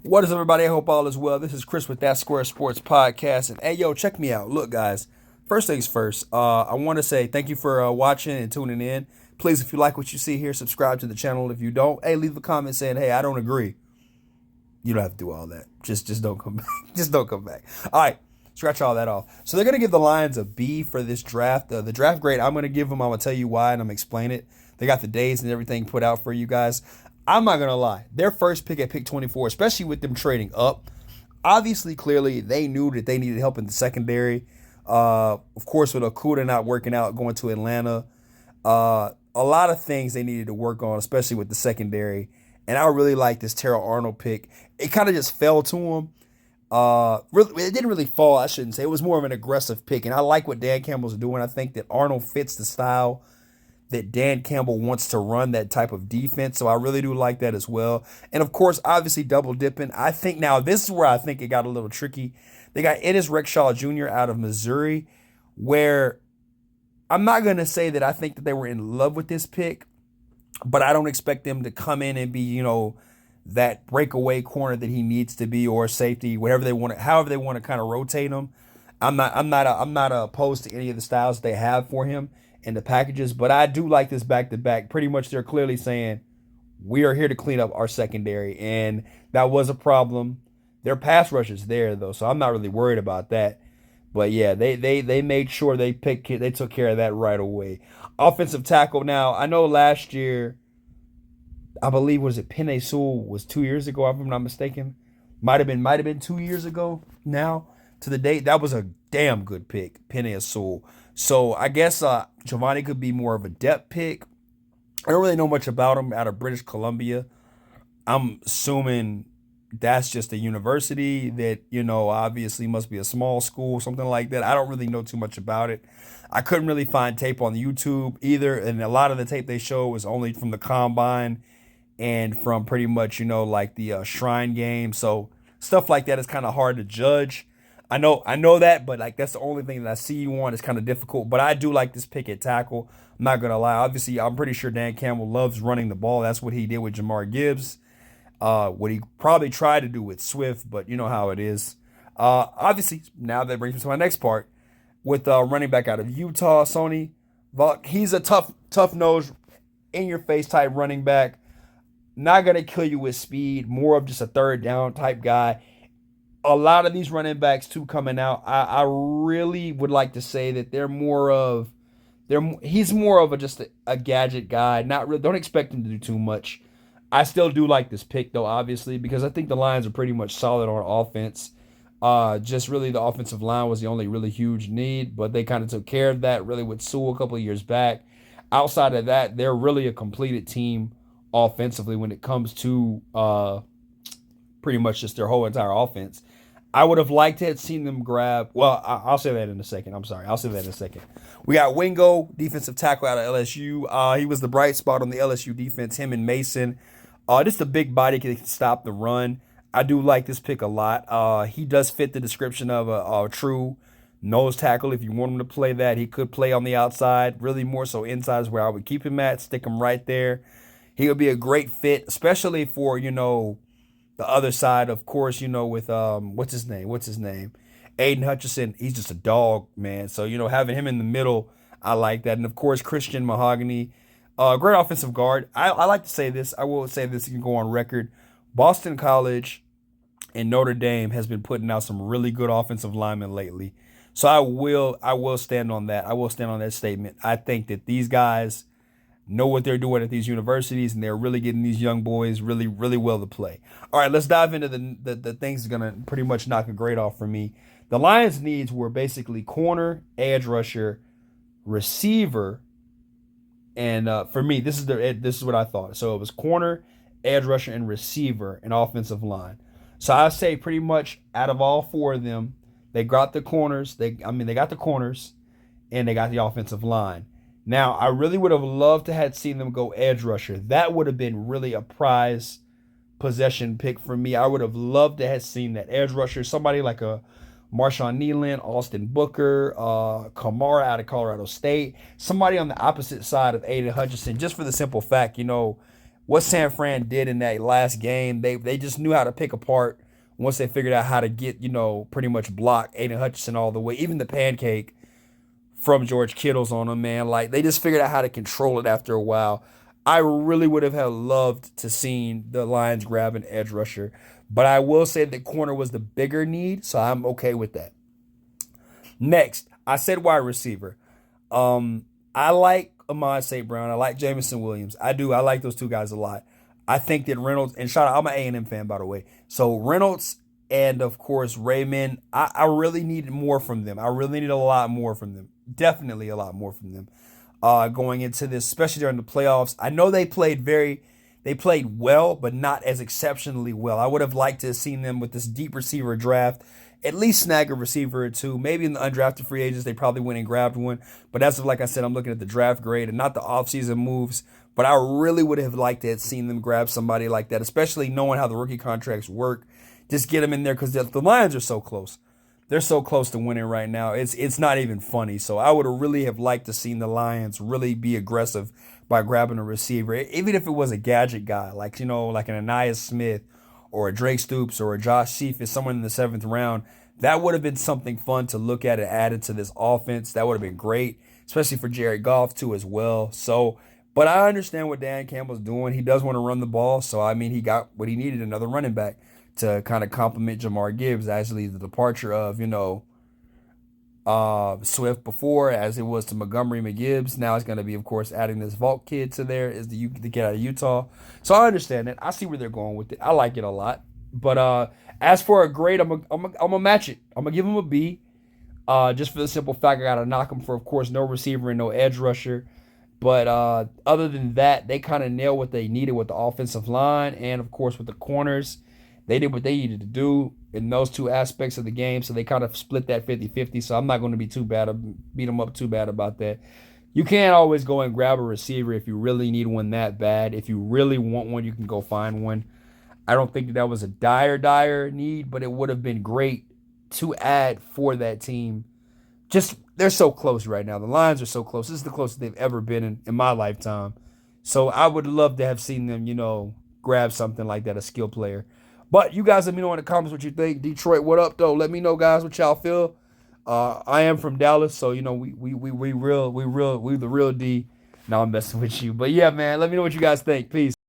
What is up, everybody? I hope all is well. This is Chris with That Square Sports Podcast. And hey, yo, check me out. Look, guys, first things first, I want to say thank you for watching and tuning in. Please, if you like what you see here, subscribe to the channel. If you don't, hey, leave a comment saying, hey, I don't agree. You don't have to do all that. Just don't come back. Just don't come back. All right. Scratch all that off. So they're going to give the Lions a B for this draft. The draft grade, I'm going to give them. I'm going to tell you why, and I'm going to explain it. They got the days and everything put out for you guys. I'm not going to lie. Their first pick at pick 24, especially with them trading up, obviously, clearly, they knew that they needed help in the secondary. Of course, with Okudah not working out, going to Atlanta. A lot of things they needed to work on, especially with the secondary. And I really like this Terrell Arnold pick. It kind of just fell to him. It didn't really fall, I shouldn't say. It was more of an aggressive pick, and I like what Dan Campbell's doing. I think that Arnold fits the style that Dan Campbell wants to run, that type of defense. So I really do like that as well. And of course, obviously double dipping. I think now this is where I think it got a little tricky. They got Ennis Rexhaw Jr. out of Missouri, where I'm not going to say that I think that they were in love with this pick, but I don't expect them to come in and be, that breakaway corner that he needs to be, or safety, whatever they want to, however they want to kind of rotate him. I'm not opposed to any of the styles they have for him in the packages, but I do like this back to back. Pretty much, they're clearly saying we are here to clean up our secondary, and that was a problem. Their pass rush is there though, so I'm not really worried about that. But yeah, they made sure they took care of that right away. Offensive tackle. Now I know last year, I believe, was it Penei Sewell was 2 years ago, if I'm not mistaken. Might have been 2 years ago now to the date. That was a damn good pick, Penei Sewell. So I guess Giovanni could be more of a depth pick. I don't really know much about him out of British Columbia. I'm assuming that's just a university that, obviously must be a small school, something like that. I don't really know too much about it. I couldn't really find tape on YouTube either. And a lot of the tape they show was only from the combine and from pretty much, like the Shrine game. So stuff like that is kind of hard to judge. I know that, but like that's the only thing that I see you on is kind of difficult. But I do like this pick at tackle. I'm not gonna lie. Obviously, I'm pretty sure Dan Campbell loves running the ball. That's what he did with Jamar Gibbs. What he probably tried to do with Swift, but you know how it is. Obviously, now that brings me to my next part with running back out of Utah, Sony. He's a tough nose, in your face type running back. Not gonna kill you with speed. More of just a third down type guy. A lot of these running backs too coming out, I really would like to say that he's more of just a gadget guy. Not really, don't expect him to do too much. I still do like this pick though, obviously, because I think the Lions are pretty much solid on offense. Just really the offensive line was the only really huge need, but they kind of took care of that really with Sewell a couple of years back. Outside of that, they're really a completed team offensively when it comes to pretty much just their whole entire offense. I would have liked to have seen them grab. Well, I'll say that in a second. I'm sorry. I'll say that in a second. We got Wingo, defensive tackle out of LSU. He was the bright spot on the LSU defense. Him and Mason. Just a big body can stop the run. I do like this pick a lot. He does fit the description of a true nose tackle. If you want him to play that, he could play on the outside. Really more so inside is where I would keep him at. Stick him right there. He would be a great fit, especially for, the other side, of course, with what's his name? Aiden Hutchinson. He's just a dog, man. So, having him in the middle, I like that. And of course, Christian Mahogany, great offensive guard. I like to say this. I will say this. You can go on record. Boston College and Notre Dame has been putting out some really good offensive linemen lately. So I will stand on that. I will stand on that statement. I think that these guys know what they're doing at these universities, and they're really getting these young boys really, really well to play. All right, let's dive into the things that's going to pretty much knock a grade off for me. The Lions' needs were basically corner, edge rusher, receiver, and for me, this is what I thought. So it was corner, edge rusher, and receiver, and offensive line. So I say pretty much out of all four of them, they got the corners. They got the corners, and they got the offensive line. Now, I really would have loved to have seen them go edge rusher. That would have been really a prize possession pick for me. I would have loved to have seen that edge rusher. Somebody like a Marshawn Nealon, Austin Booker, Kamara out of Colorado State. Somebody on the opposite side of Aiden Hutchinson, just for the simple fact, what San Fran did in that last game, they just knew how to pick apart once they figured out how to get, pretty much block Aiden Hutchinson all the way. Even the pancake from George Kittle's on them, man. Like, they just figured out how to control it after a while. I really would have loved to seen the Lions grab an edge rusher, but I will say that corner was the bigger need, so I'm okay with that. Next, I said wide receiver. I like Amon St. Brown. I like Jameson Williams. I do. I like those two guys a lot. I think that Reynolds, and shout out, I'm an A&M fan, by the way. So Reynolds and, of course, Raymond, I really needed more from them. I really need a lot more from them. Definitely a lot more from them going into this, especially during the playoffs. I know they played well, but not as exceptionally well. I would have liked to have seen them with this deep receiver draft, at least snag a receiver or two. Maybe in the undrafted free agents, they probably went and grabbed one. But as of, like I said, I'm looking at the draft grade and not the offseason moves. But I really would have liked to have seen them grab somebody like that, especially knowing how the rookie contracts work. Just get them in there because the Lions are so close. They're so close to winning right now. It's not even funny. So I would have really have liked to seen the Lions really be aggressive by grabbing a receiver, even if it was a gadget guy, like like an Ainias Smith or a Drake Stoops or a Josh Cephas, someone in the 7th round. That would have been something fun to look at and add into this offense. That would have been great, especially for Jared Goff too as well. So, but I understand what Dan Campbell's doing. He does want to run the ball. So I mean, he got what he needed, another running back to kind of complement Jamar Gibbs. Actually, the departure of Swift before, as it was to Montgomery McGibbs. Now it's going to be, of course, adding this Vault kid to there, is the kid out of Utah. So I understand that. I see where they're going with it. I like it a lot. But as for a grade, I'm gonna match it. I'm gonna give him a B. Just for the simple fact I gotta knock him for, of course, no receiver and no edge rusher. But other than that, they kind of nailed what they needed with the offensive line and, of course, with the corners. They did what they needed to do in those two aspects of the game, so they kind of split that 50-50. So I'm not going to beat them up too bad about that. You can't always go and grab a receiver if you really need one that bad. If you really want one, you can go find one. I don't think that was a dire need, but it would have been great to add for that team. Just, they're so close right now. The Lions are so close. This is the closest they've ever been in my lifetime. So I would love to have seen them, grab something like that, a skill player. But you guys let me know in the comments what you think. Detroit, what up though? Let me know, guys, what y'all feel. I am from Dallas, so we the real D. Now I'm messing with you. But yeah, man, let me know what you guys think. Peace.